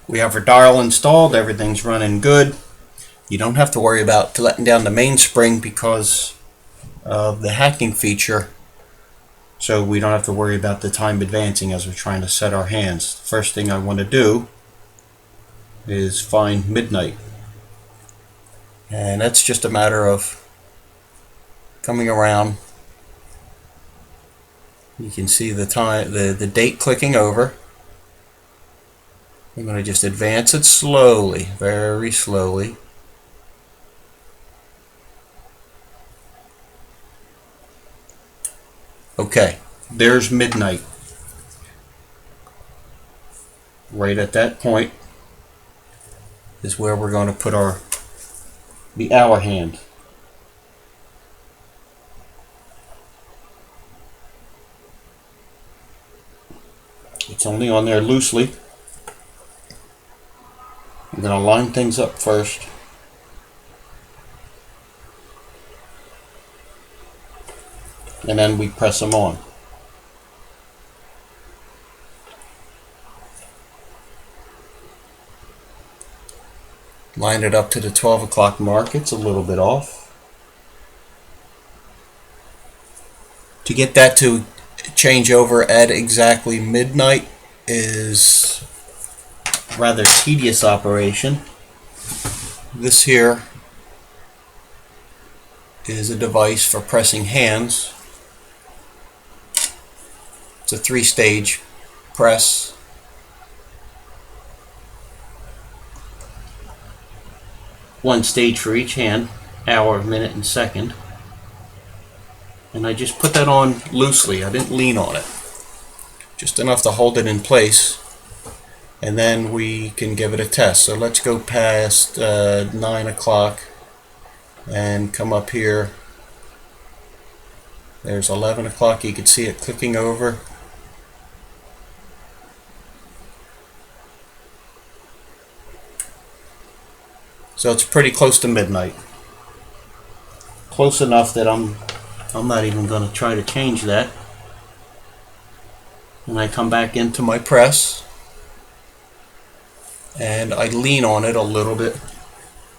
We have our dial installed, everything's running good. You don't have to worry about letting down the mainspring because of the hacking feature, so we don't have to worry about the time advancing as we're trying to set our hands. The first thing I want to do is find midnight, and that's just a matter of coming around. You can see the time, the date clicking over. I'm going to just advance it slowly, very slowly. Okay, there's midnight. Right at that point is where we're going to put the hour hand. It's only on there loosely. I'm going to line things up first. And then we press them on. Line it up to the 12 o'clock mark. It's a little bit off. To get that to change over at exactly midnight is a rather tedious operation. This here is a device for pressing hands. It's a 3-stage press. One stage for each hand, hour, minute, and second. And I just put that on loosely. I didn't lean on it. Just enough to hold it in place. And then we can give it a test. So let's go past 9 o'clock and come up here. There's 11 o'clock. You can see it clicking over. So it's pretty close to midnight. Close enough that I'm not even going to try to change that. And I come back into my press and I lean on it a little bit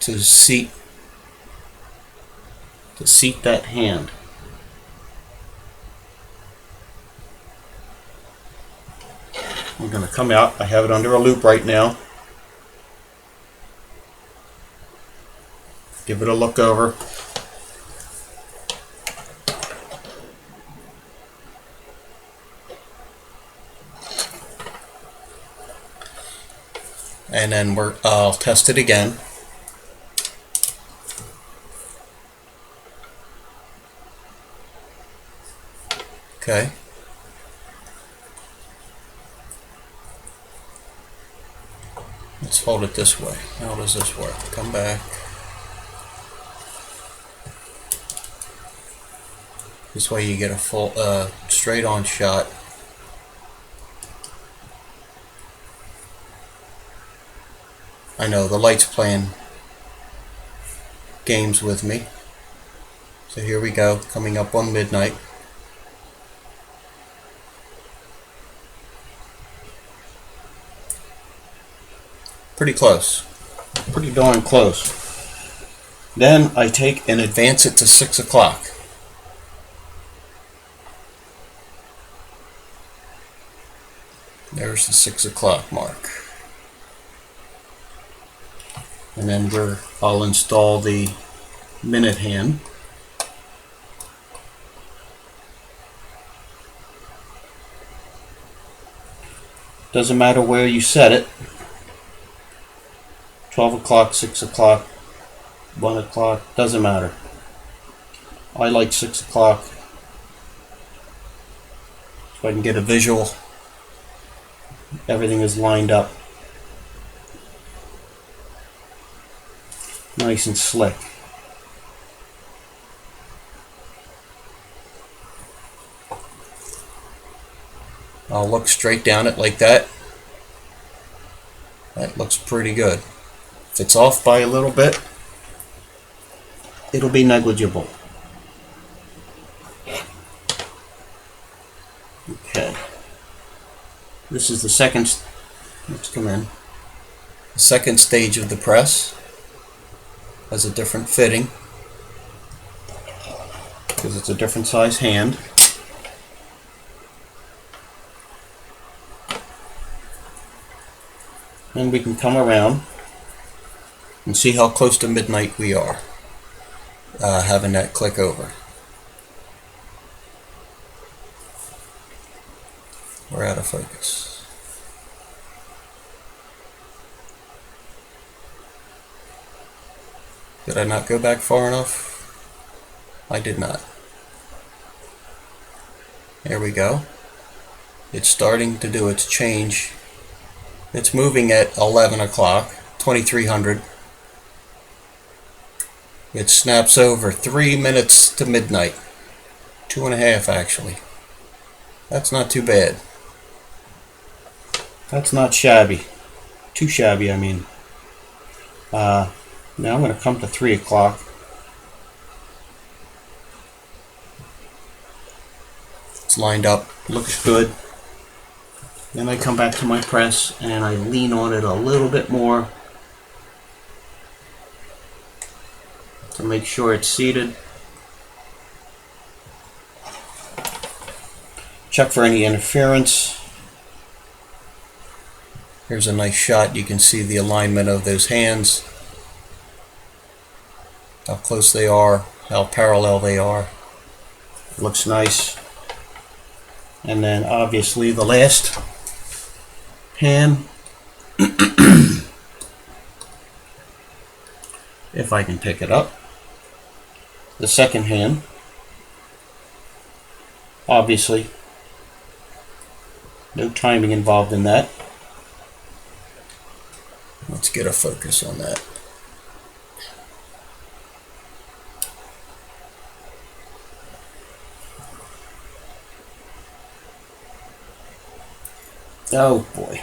to seat that hand. I'm going to come out. I have it under a loop right now. Give it a look over. And then I'll test it again. Okay. Let's hold it this way. How does this work? Come back. This way you get a full straight on shot. I know the light's playing games with me. So here we go, coming up on midnight. Pretty close. Pretty darn close. Then I take and advance it to 6 o'clock. There's the 6 o'clock mark. And then I'll install the minute hand. Doesn't matter where you set it. 12 o'clock, 6 o'clock, 1 o'clock, doesn't matter. I like 6 o'clock so I can get a visual. Everything is lined up nice and slick. I'll look straight down it like that. That looks pretty good. If it's off by a little bit, it'll be negligible. Okay. This is the second. Let's come in. The second stage of the press has a different fitting because it's a different size hand. And we can come around and see how close to midnight we are, having that click over. We're out of focus. Did I not go back far enough? I did not. There we go. It's starting to do its change. It's moving at 11 o'clock, 2300. It snaps over 3 minutes to midnight. 2.5 actually. That's not too bad. That's not shabby. Too shabby, I mean. Now I'm going to come to 3 o'clock. It's lined up, looks good. Then I come back to my press and I lean on it a little bit more to make sure it's seated. Check for any interference. Here's a nice shot. You can see the alignment of those hands, how close they are, how parallel they are. Looks nice. And then obviously the last hand, if I can pick it up, the second hand, obviously no timing involved in that. Let's get a focus on that. Oh boy.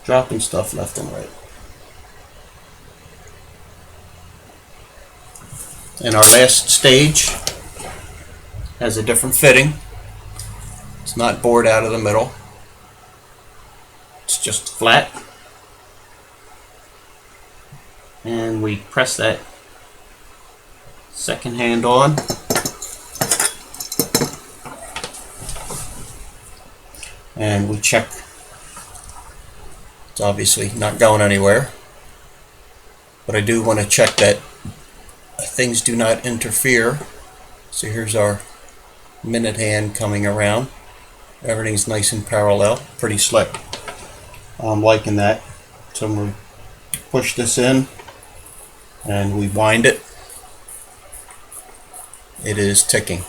Dropping stuff left and right. And our last stage has a different fitting. It's not bored out of the middle. It's just flat. And we press that second hand on. And we check. It's obviously not going anywhere. But I do want to check that things do not interfere. So here's our minute hand coming around. Everything's nice and parallel, pretty slick. I'm liking that. So I'm going to push this in and we wind it. It is ticking.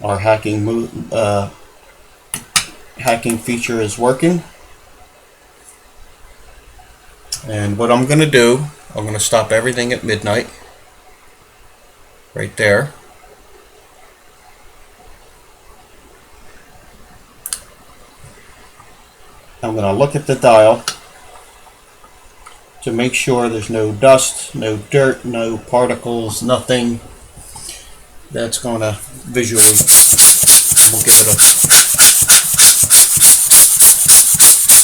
Our hacking feature is working. And what I'm going to do, I'm going to stop everything at midnight. Right there. I'm going to look at the dial to make sure there's no dust, no dirt, no particles, nothing that's going to visually, we'll give it a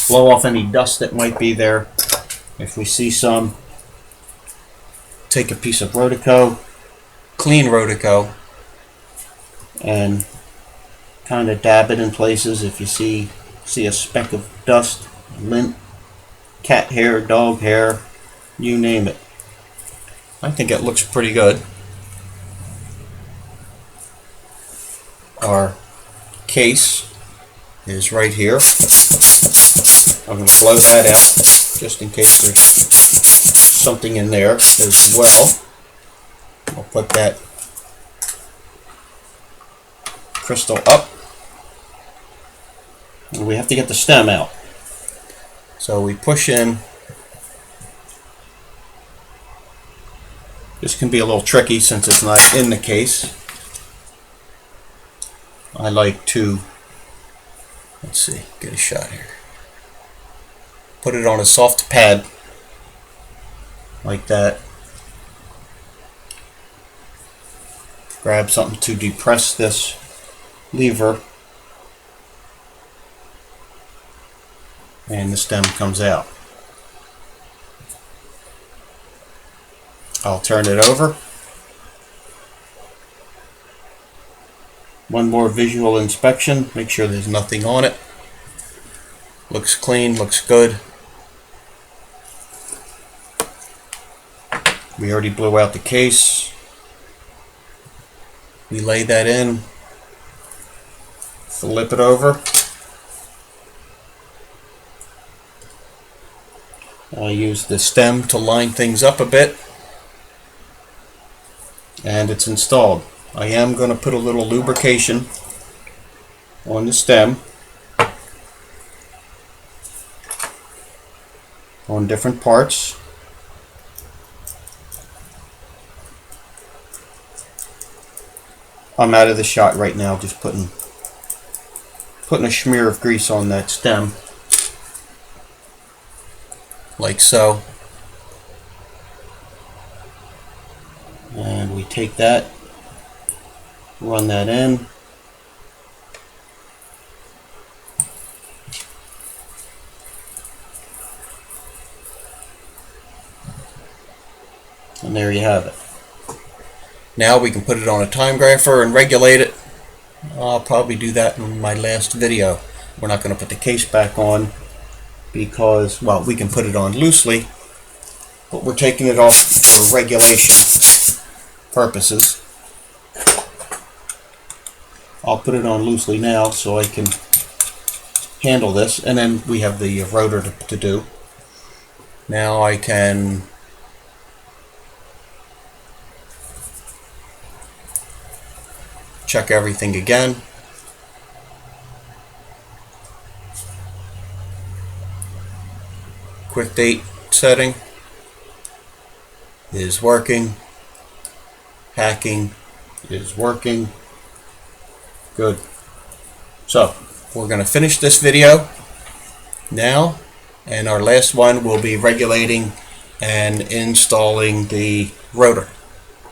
blow off any dust that might be there. If we see some, take a piece of Rotico, clean Rotico, and kind of dab it in places. If you see a speck of dust, lint, cat hair, dog hair, you name it. I think it looks pretty good. Our case is right here. I'm going to blow that out just in case there's something in there as well. I'll put that crystal up. And we have to get the stem out. So we push in. This can be a little tricky since it's not in the case. I like to, let's see, get a shot here. Put it on a soft pad like that. Grab something to depress this lever. and the stem comes out. I'll turn it over. One more visual inspection, make sure there's nothing on it. Looks clean, looks good. We already blew out the case. We lay that in, flip it over. I'll use the stem to line things up a bit. And it's installed. I am going to put a little lubrication on the stem on different parts. I'm out of the shot right now, just putting a smear of grease on that stem, like so. And we take that, run that in. And there you have it. Now we can put it on a time grapher and regulate it. I'll probably do that in my last video. We're not going to put the case back on because, well, we can put it on loosely, but we're taking it off for regulation purposes. I'll put it on loosely now so I can handle this, and then we have the rotor to do. Now I can check everything again. Quick date setting is working. Hacking is working. Good. So we're going to finish this video now, and our last one will be regulating and installing the rotor.